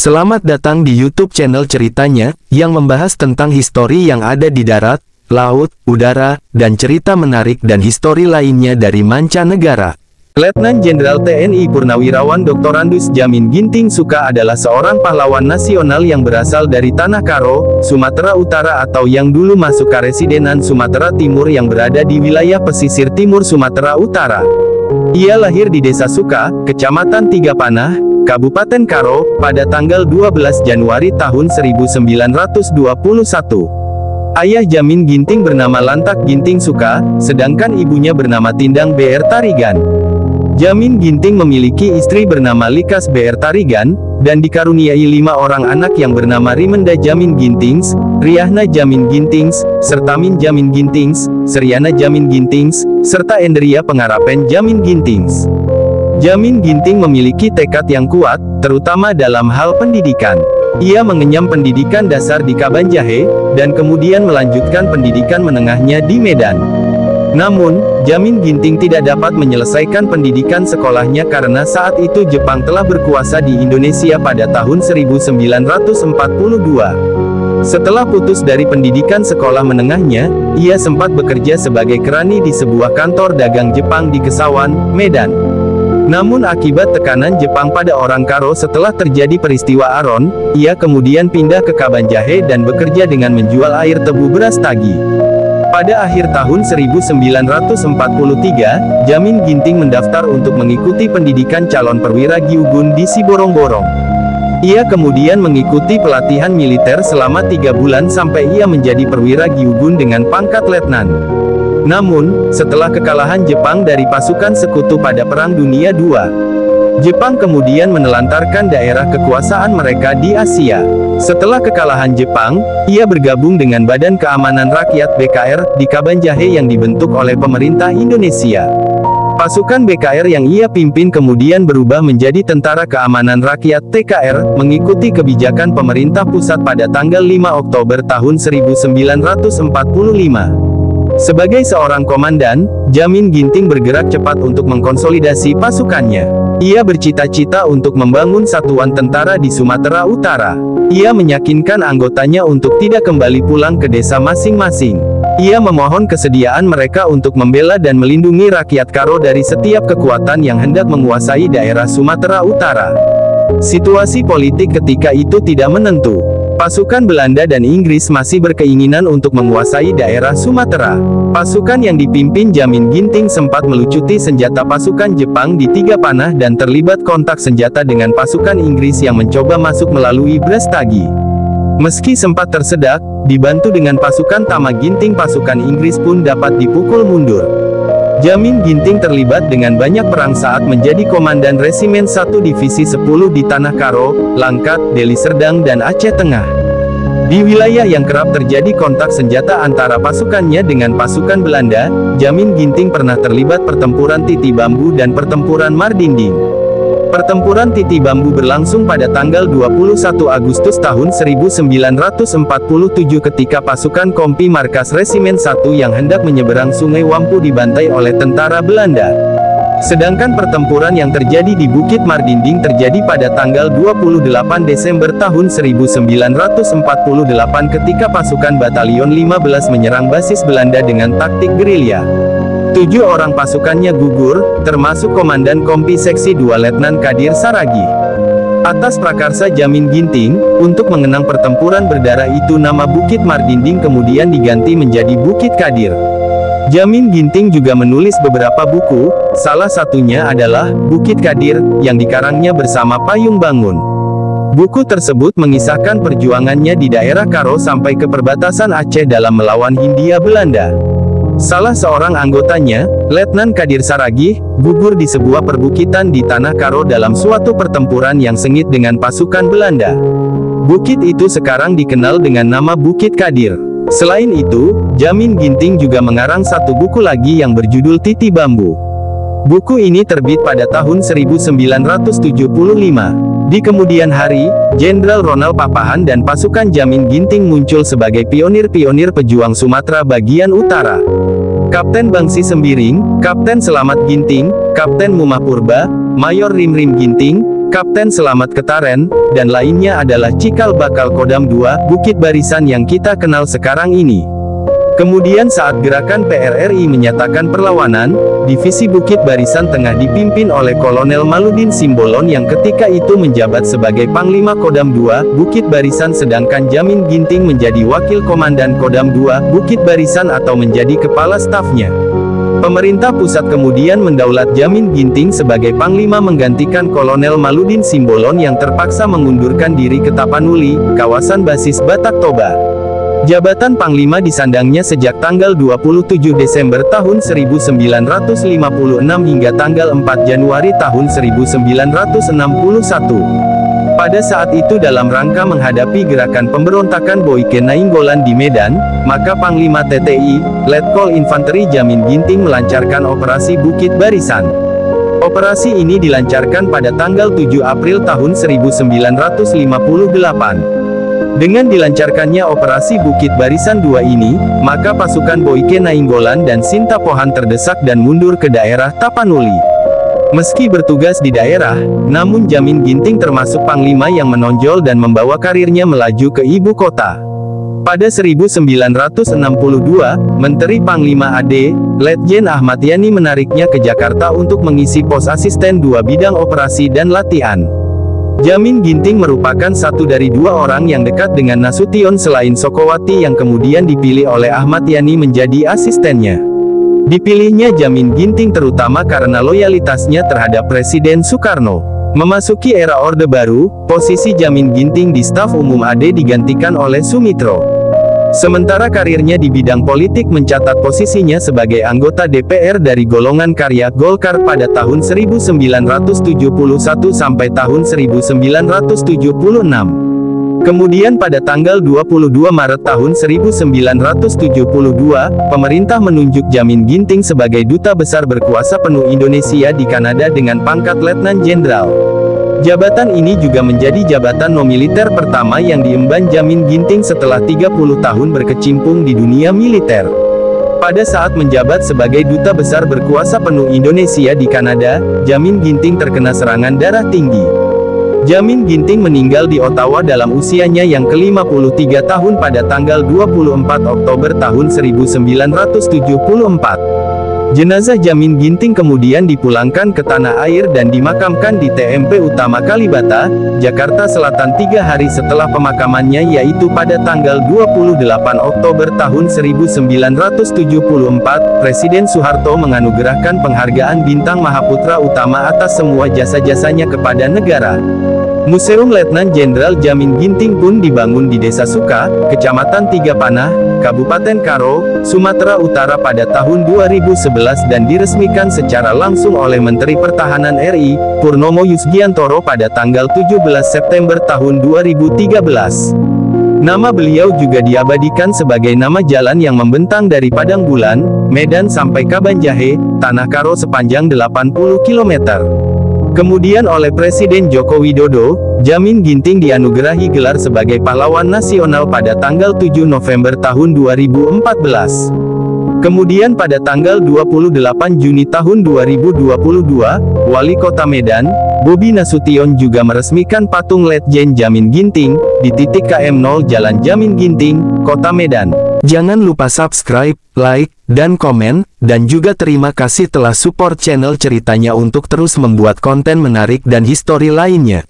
Selamat datang di YouTube channel Ceritanya, yang membahas tentang histori yang ada di darat, laut, udara, dan cerita menarik dan histori lainnya dari mancanegara. Letnan Jenderal TNI Purnawirawan Dr. Andus Djamin Ginting Soeka adalah seorang pahlawan nasional yang berasal dari Tanah Karo, Sumatera Utara atau yang dulu masuk Karesidenan Sumatera Timur yang berada di wilayah pesisir timur Sumatera Utara. Ia lahir di Desa Suka, Kecamatan Tiga Panah, Kabupaten Karo, pada tanggal 12 Januari tahun 1921. Ayah Djamin Ginting bernama Lantak Ginting Soeka, sedangkan ibunya bernama Tindang BR Tarigan. Djamin Ginting memiliki istri bernama Likas BR Tarigan, dan dikaruniai 5 orang anak yang bernama Rimenda Djamin Gintings, Riahna Djamin Gintings, Sertamin Djamin Gintings, Seriana Djamin Gintings, serta Endria Pengarapen Djamin Gintings. Djamin Ginting memiliki tekad yang kuat, terutama dalam hal pendidikan. Ia mengenyam pendidikan dasar di Kabanjahe, dan kemudian melanjutkan pendidikan menengahnya di Medan. Namun, Djamin Ginting tidak dapat menyelesaikan pendidikan sekolahnya karena saat itu Jepang telah berkuasa di Indonesia pada tahun 1942. Setelah putus dari pendidikan sekolah menengahnya, ia sempat bekerja sebagai kerani di sebuah kantor dagang Jepang di Kesawan, Medan. Namun akibat tekanan Jepang pada orang Karo setelah terjadi peristiwa Aron, ia kemudian pindah ke Kabanjahe dan bekerja dengan menjual air tebu beras tagi. Pada akhir tahun 1943, Djamin Ginting mendaftar untuk mengikuti pendidikan calon perwira Gyugun di Siborong-Borong. Ia kemudian mengikuti pelatihan militer selama 3 bulan sampai ia menjadi perwira Gyugun dengan pangkat letnan. Namun, setelah kekalahan Jepang dari pasukan sekutu pada Perang Dunia II, Jepang kemudian menelantarkan daerah kekuasaan mereka di Asia. Setelah kekalahan Jepang, ia bergabung dengan Badan Keamanan Rakyat (BKR) di Kabanjahe yang dibentuk oleh pemerintah Indonesia. Pasukan BKR yang ia pimpin kemudian berubah menjadi Tentara Keamanan Rakyat (TKR), mengikuti kebijakan pemerintah pusat pada tanggal 5 Oktober tahun 1945. Sebagai seorang komandan, Djamin Ginting bergerak cepat untuk mengkonsolidasi pasukannya. Ia bercita-cita untuk membangun satuan tentara di Sumatera Utara. Ia meyakinkan anggotanya untuk tidak kembali pulang ke desa masing-masing. Ia memohon kesediaan mereka untuk membela dan melindungi rakyat Karo dari setiap kekuatan yang hendak menguasai daerah Sumatera Utara. Situasi politik ketika itu tidak menentu. Pasukan Belanda dan Inggris masih berkeinginan untuk menguasai daerah Sumatera. Pasukan yang dipimpin Djamin Ginting sempat melucuti senjata pasukan Jepang di Tiga Panah dan terlibat kontak senjata dengan pasukan Inggris yang mencoba masuk melalui Brastagi. Meski sempat tersedak, dibantu dengan pasukan Tama Ginting, pasukan Inggris pun dapat dipukul mundur. Djamin Ginting terlibat dengan banyak perang saat menjadi komandan Resimen 1 Divisi 10 di Tanah Karo, Langkat, Deli Serdang dan Aceh Tengah. Di wilayah yang kerap terjadi kontak senjata antara pasukannya dengan pasukan Belanda, Djamin Ginting pernah terlibat pertempuran Titi Bambu dan pertempuran Mardinding. Pertempuran Titi Bambu berlangsung pada tanggal 21 Agustus tahun 1947 ketika pasukan Kompi Markas Resimen 1 yang hendak menyeberang Sungai Wampu dibantai oleh tentara Belanda. Sedangkan pertempuran yang terjadi di Bukit Mardinding terjadi pada tanggal 28 Desember tahun 1948 ketika pasukan Batalion 15 menyerang basis Belanda dengan taktik gerilya. 7 orang pasukannya gugur, termasuk Komandan Kompi Seksi 2 Letnan Kadir Saragih. Atas prakarsa Djamin Ginting, untuk mengenang pertempuran berdarah itu nama Bukit Mardinding kemudian diganti menjadi Bukit Kadir. Djamin Ginting juga menulis beberapa buku, salah satunya adalah Bukit Kadir, yang dikarangnya bersama Payung Bangun. Buku tersebut mengisahkan perjuangannya di daerah Karo sampai ke perbatasan Aceh dalam melawan Hindia Belanda. Salah seorang anggotanya, Letnan Kadir Saragih, gugur di sebuah perbukitan di Tanah Karo dalam suatu pertempuran yang sengit dengan pasukan Belanda. Bukit itu sekarang dikenal dengan nama Bukit Kadir. Selain itu, Djamin Ginting juga mengarang satu buku lagi yang berjudul Titi Bambu. Buku ini terbit pada tahun 1975. Di kemudian hari, Jenderal Ronald Papahan dan pasukan Djamin Ginting muncul sebagai pionir-pionir pejuang Sumatera bagian utara. Kapten Bangsi Sembiring, Kapten Selamat Ginting, Kapten Mumah Purba, Mayor Rimrim Ginting, Kapten Selamat Ketaren, dan lainnya adalah cikal bakal Kodam 2, Bukit Barisan yang kita kenal sekarang ini. Kemudian saat gerakan PRRI menyatakan perlawanan, Divisi Bukit Barisan Tengah dipimpin oleh Kolonel Maludin Simbolon yang ketika itu menjabat sebagai Panglima Kodam 2, Bukit Barisan, sedangkan Jamin Ginting menjadi Wakil Komandan Kodam 2, Bukit Barisan atau menjadi Kepala Stafnya. Pemerintah pusat kemudian mendaulat Jamin Ginting sebagai Panglima menggantikan Kolonel Maludin Simbolon yang terpaksa mengundurkan diri ke Tapanuli, kawasan basis Batak Toba. Jabatan Panglima disandangnya sejak tanggal 27 Desember tahun 1956 hingga tanggal 4 Januari tahun 1961. Pada saat itu dalam rangka menghadapi gerakan pemberontakan Boyke Nainggolan di Medan, maka Panglima TTI, Letkol Infanteri Jamin Ginting melancarkan Operasi Bukit Barisan. Operasi ini dilancarkan pada tanggal 7 April tahun 1958. Dengan dilancarkannya Operasi Bukit Barisan 2 ini, maka pasukan Boyke Nainggolan dan Sintapohan terdesak dan mundur ke daerah Tapanuli. Meski bertugas di daerah, namun Jamin Ginting termasuk panglima yang menonjol dan membawa karirnya melaju ke ibu kota. Pada 1962, Menteri Panglima AD, Letjen Ahmad Yani menariknya ke Jakarta untuk mengisi pos asisten 2 bidang operasi dan latihan. Jamin Ginting merupakan satu dari 2 orang yang dekat dengan Nasution selain Sokowati yang kemudian dipilih oleh Ahmad Yani menjadi asistennya. Dipilihnya Jamin Ginting terutama karena loyalitasnya terhadap Presiden Soekarno. Memasuki era Orde Baru, posisi Jamin Ginting di staf umum AD digantikan oleh Sumitro. Sementara karirnya di bidang politik mencatat posisinya sebagai anggota DPR dari golongan karya Golkar pada tahun 1971 sampai tahun 1976. Kemudian pada tanggal 22 Maret tahun 1972, pemerintah menunjuk Jamin Ginting sebagai Duta Besar Berkuasa Penuh Indonesia di Kanada dengan pangkat Letnan Jenderal. Jabatan ini juga menjadi jabatan non-militer pertama yang diemban Jamin Ginting setelah 30 tahun berkecimpung di dunia militer. Pada saat menjabat sebagai Duta Besar Berkuasa Penuh Indonesia di Kanada, Jamin Ginting terkena serangan darah tinggi. Jamin Ginting meninggal di Ottawa dalam usianya yang ke-53 tahun pada tanggal 24 Oktober tahun 1974. Jenazah Jamin Ginting kemudian dipulangkan ke tanah air dan dimakamkan di TMP Utama Kalibata, Jakarta Selatan 3 hari setelah pemakamannya yaitu pada tanggal 28 Oktober tahun 1974, Presiden Soeharto menganugerahkan penghargaan Bintang Mahaputra Utama atas semua jasa-jasanya kepada negara. Museum Letnan Jenderal Jamin Ginting pun dibangun di Desa Suka, Kecamatan Tiga Panah, Kabupaten Karo, Sumatera Utara pada tahun 2011 dan diresmikan secara langsung oleh Menteri Pertahanan RI, Purnomo Yusgiantoro pada tanggal 17 September tahun 2013. Nama beliau juga diabadikan sebagai nama jalan yang membentang dari Padang Bulan, Medan sampai Kabanjahe, Tanah Karo sepanjang 80 km. Kemudian oleh Presiden Joko Widodo, Jamin Ginting dianugerahi gelar sebagai pahlawan nasional pada tanggal 7 November tahun 2014. Kemudian pada tanggal 28 Juni tahun 2022, Wali Kota Medan, Bobi Nasution juga meresmikan patung Letjen Jamin Ginting, di titik KM 0 Jalan Jamin Ginting, Kota Medan. Jangan lupa subscribe, like, dan komen, dan juga terima kasih telah support channel ceritanya untuk terus membuat konten menarik dan histori lainnya.